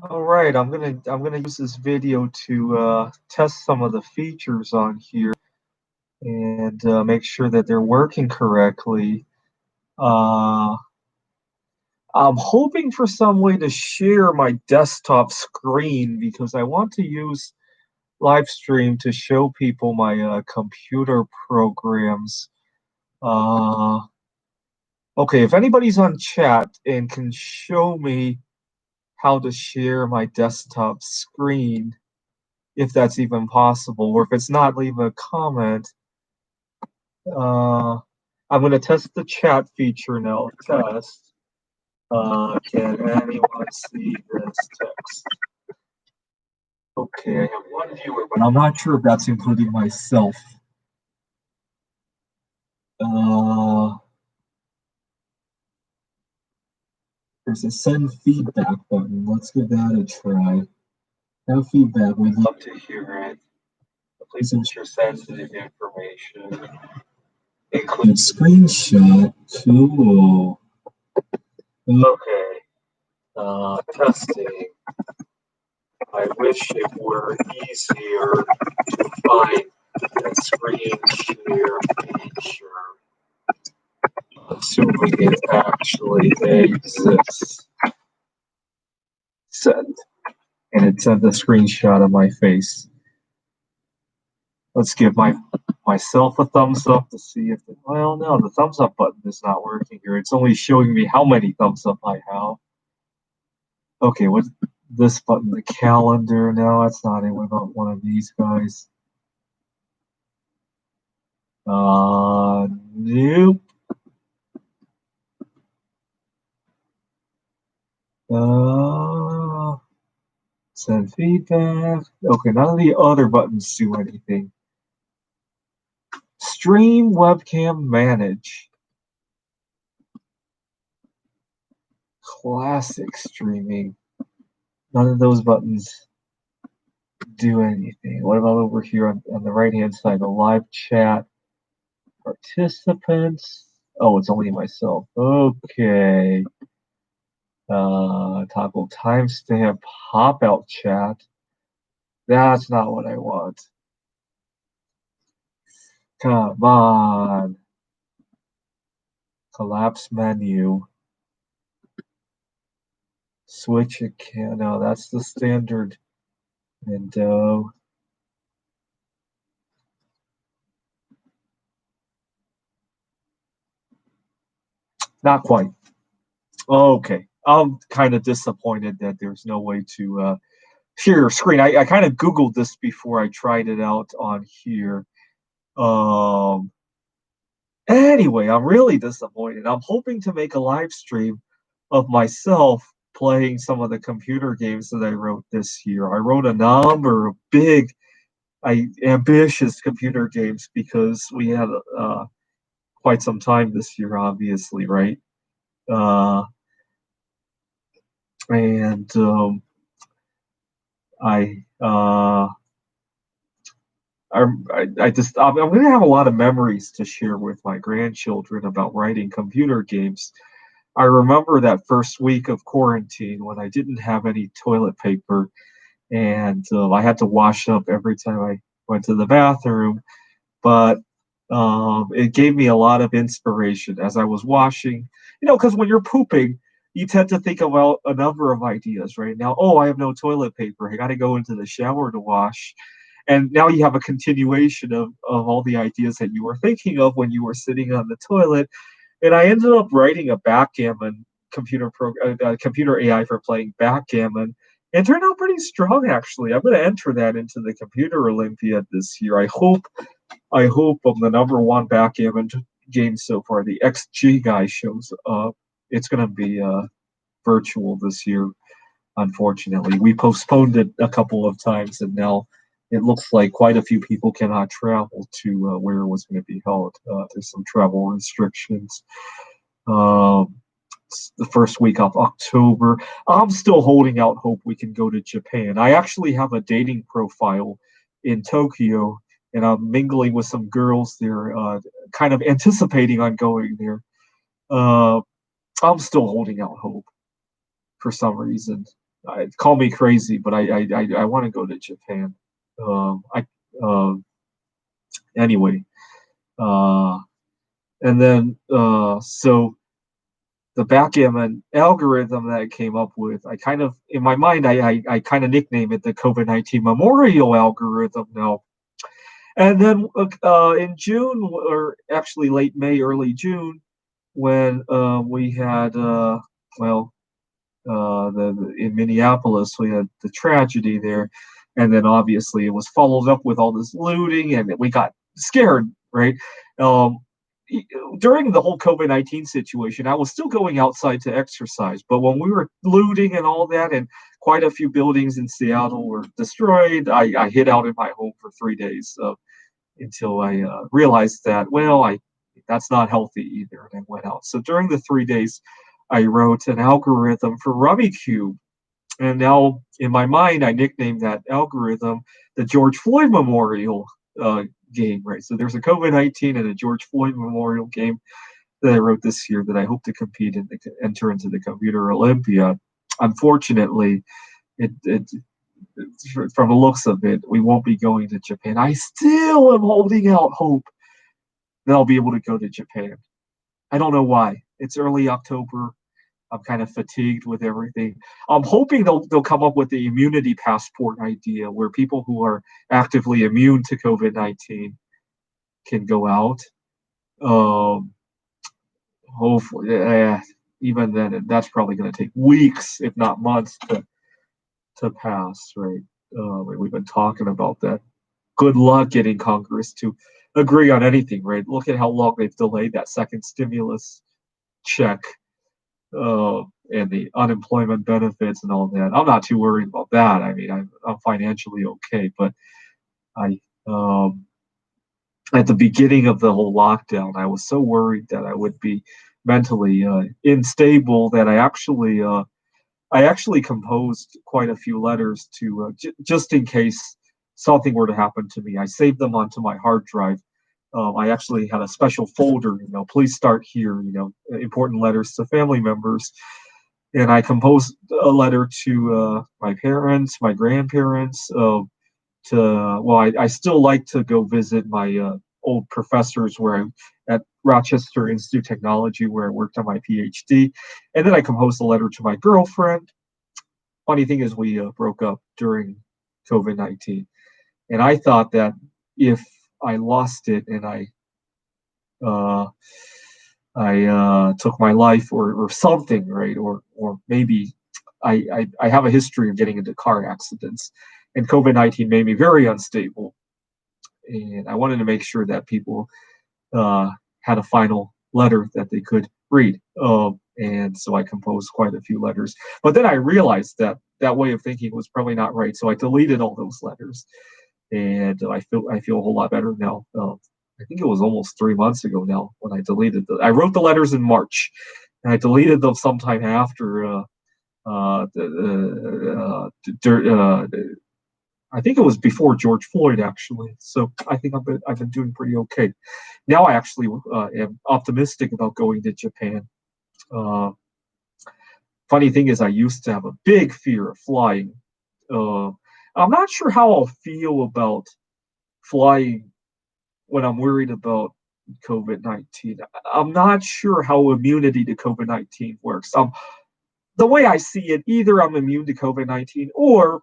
All right, I'm gonna use this video to test some of the features on here and make sure that they're working correctly. Uh, I'm hoping for some way to share my desktop screen because I want to use Livestream to show people my computer programs. Uh, okay, if anybody's on chat and can show me how to share my desktop screen, if that's even possible, or if it's not, leave a comment. Uh, I'm going to test the chat feature now. Test. Can anyone see this text? Okay, I have one viewer, but I'm not sure if that's including myself. Uh, there's a send feedback button. Let's give that a try. Have feedback. We'd love to hear it. Please ensure sensitive information. Include screenshot. Cool. Okay. Testing. I wish it were easier to find a screen share feature, assuming it actually exists. Send. And it sent a screenshot of my face. Let's give myself a thumbs up to see if well, no, the thumbs up button is not working here. It's only showing me how many thumbs up I have. Okay, what's this button? The calendar? No, it's not it. What about one of these guys? Nope. Send feedback. Okay, none of the other buttons do anything. Stream webcam manage. Classic streaming. None of those buttons do anything. What about over here on the right hand side? The live chat participants. Oh, it's only myself. Okay. Toggle timestamp pop out chat. That's not what I want. Come on. Collapse menu. Switch account. No, that's the standard window. Not quite. Okay. I'm kind of disappointed that there's no way to share your screen. I kind of Googled this before I tried it out on here. Anyway, I'm really disappointed. I'm hoping to make a live stream of myself playing some of the computer games that I wrote this year. I wrote a number of big, ambitious computer games because we had quite some time this year, obviously, right? Uh, and I, uh, I'm going to have a lot of memories to share with my grandchildren about writing computer games. I remember that first week of quarantine when I didn't have any toilet paper and I had to wash up every time I went to the bathroom. But it gave me a lot of inspiration as I was washing. Because when you're pooping, you tend to think about a number of ideas, right? Now, oh, I have no toilet paper. I got to go into the shower to wash. And now you have a continuation of all the ideas that you were thinking of when you were sitting on the toilet. And I ended up writing a backgammon computer AI for playing backgammon. It turned out pretty strong, actually. I'm going to enter that into the Computer Olympiad this year. I hope I'm the number one backgammon game so far. The XG guy shows up. It's going to be virtual this year, unfortunately. We postponed it a couple of times, and now it looks like quite a few people cannot travel to where it was going to be held. There's some travel restrictions. It's the first week of October. I'm still holding out hope we can go to Japan. I actually have a dating profile in Tokyo, and I'm mingling with some girls there, kind of anticipating on going there. I'm still holding out hope for some reason. call me crazy, but I want to go to Japan. I anyway, uh, and then so the backgammon algorithm that I came up with, I kind of in my mind, I kind of nickname it the COVID-19 memorial algorithm now. And then in June, or actually late May, early June, when we had well in Minneapolis, we had the tragedy there, and then obviously it was followed up with all this looting, and we got scared, right? Um, During the whole COVID-19 situation, I was still going outside to exercise, but when we were looting and all that, and quite a few buildings in Seattle were destroyed, I hid out in my home for 3 days until I realized that, well, I that's not healthy either, and I went out. So during the 3 days, I wrote an algorithm for Rummikub, and now in my mind, I nicknamed that algorithm the George Floyd Memorial uh, game. Right. So there's a COVID-19 and a George Floyd Memorial game that I wrote this year that I hope to compete and enter into the Computer Olympiad. Unfortunately, it from the looks of it, we won't be going to Japan. I still am holding out hope that I'll be able to go to Japan. I don't know why. It's early October. I'm kind of fatigued with everything. I'm hoping they'll come up with the immunity passport idea where people who are actively immune to COVID-19 can go out. Um, Hopefully, even then, that's probably going to take weeks, if not months, to pass. Right? We've been talking about that. Good luck getting Congress to agree on anything. Right? Look at how long they've delayed that second stimulus check uh, and the unemployment benefits and all that. I'm not too worried about that. I mean, I'm financially okay, but I at the beginning of the whole lockdown, I was so worried that I would be mentally unstable that I actually composed quite a few letters to just in case something were to happen to me. I saved them onto my hard drive. I actually had a special folder, please start here, important letters to family members. And I composed a letter to my parents, my grandparents, well, I still like to go visit my old professors at Rochester Institute of Technology where I worked on my PhD. And then I composed a letter to my girlfriend. Funny thing is, we broke up during COVID-19. And I thought that if I lost it and uh, I took my life or something, right? Or maybe I have a history of getting into car accidents, and COVID-19 made me very unstable. And I wanted to make sure that people had a final letter that they could read. And so I composed quite a few letters. But then I realized that that way of thinking was probably not right, so I deleted all those letters, and I feel a whole lot better now. I think it was almost 3 months ago now when I deleted the. I wrote the letters in March, and I deleted them sometime after. I think it was before George Floyd, actually. So I think I've been doing pretty okay. Now I actually am optimistic about going to Japan. Uh, Funny thing is, I used to have a big fear of flying. Uh, I'm not sure how I'll feel about flying when I'm worried about COVID-19. I'm not sure how immunity to COVID-19 works. The way I see it, either I'm immune to COVID-19 or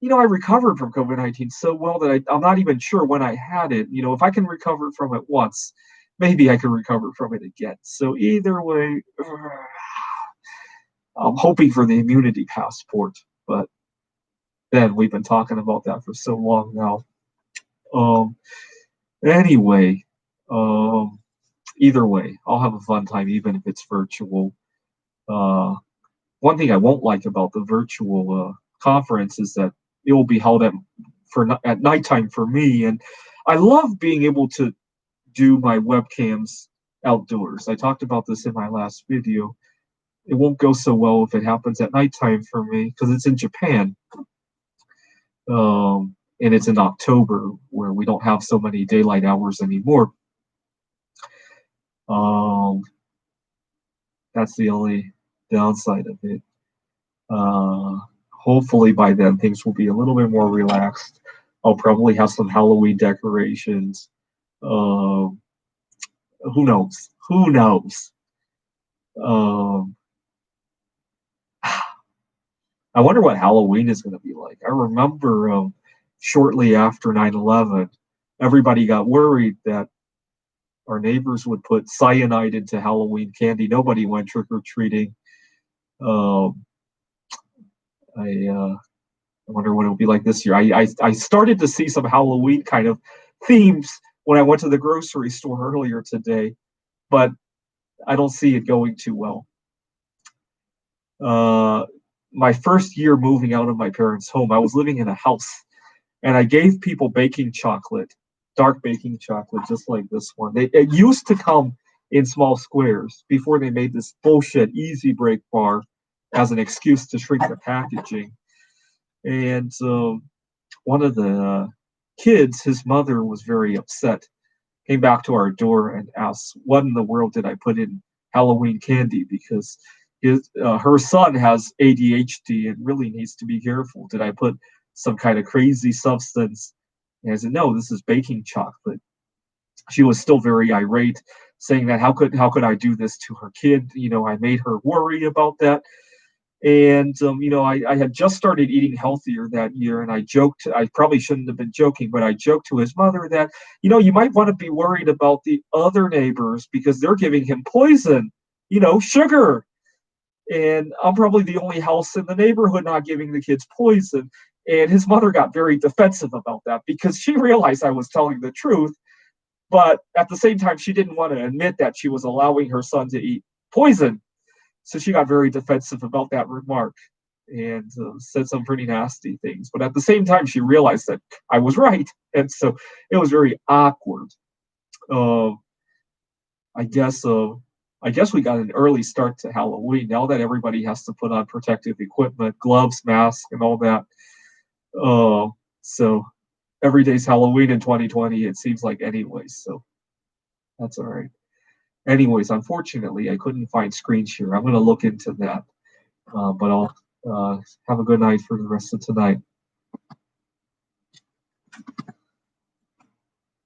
I recovered from COVID-19 so well that I'm not even sure when I had it. If I can recover from it once, maybe I can recover from it again. So either way, I'm hoping for the immunity passport, but then we've been talking about that for so long now. Um, anyway, um, either way, I'll have a fun time, even if it's virtual. Uh, One thing I won't like about the virtual conference is that it will be held at nighttime for me, and I love being able to do my webcams outdoors. I talked about this in my last video. It won't go so well if it happens at nighttime for me because it's in Japan, and it's in October where we don't have so many daylight hours anymore. Um, that's the only downside of it. Uh, hopefully by then things will be a little bit more relaxed. I'll probably have some Halloween decorations. Um, who knows? Who knows? Um, I wonder what Halloween is going to be like. I remember shortly after 9/11, everybody got worried that our neighbors would put cyanide into Halloween candy. Nobody went trick or treating. Um, I wonder what it'll be like this year. I started to see some Halloween kind of themes when I went to the grocery store earlier today, but I don't see it going too well. Uh, my first year moving out of my parents' home, I was living in a house and I gave people baking chocolate, dark baking chocolate, just like this one. It used to come in small squares before they made this bullshit easy break bar as an excuse to shrink the packaging. And one of the kids, his mother was very upset, came back to our door and asked, "What in the world did I put in Halloween candy?" Because her son has ADHD and really needs to be careful. Did I put some kind of crazy substance? And I said, "No, this is baking chocolate." She was still very irate, saying that how could I do this to her kid? I made her worry about that. And I had just started eating healthier that year, and I joked. I probably shouldn't have been joking, but I joked to his mother that you might want to be worried about the other neighbors because they're giving him poison, sugar, and I'm probably the only house in the neighborhood not giving the kids poison. And his mother got very defensive about that because she realized I was telling the truth, but at the same time, she didn't want to admit that she was allowing her son to eat poison. So she got very defensive about that remark and said some pretty nasty things. But at the same time, she realized that I was right. And so it was very awkward. Uh, I guess I guess we got an early start to Halloween. Now that everybody has to put on protective equipment, gloves, masks, and all that. Uh, so every day's Halloween in 2020, it seems like anyways. So that's all right. Anyways, unfortunately, I couldn't find screen share. I'm going to look into that. But I'll have a good night for the rest of tonight.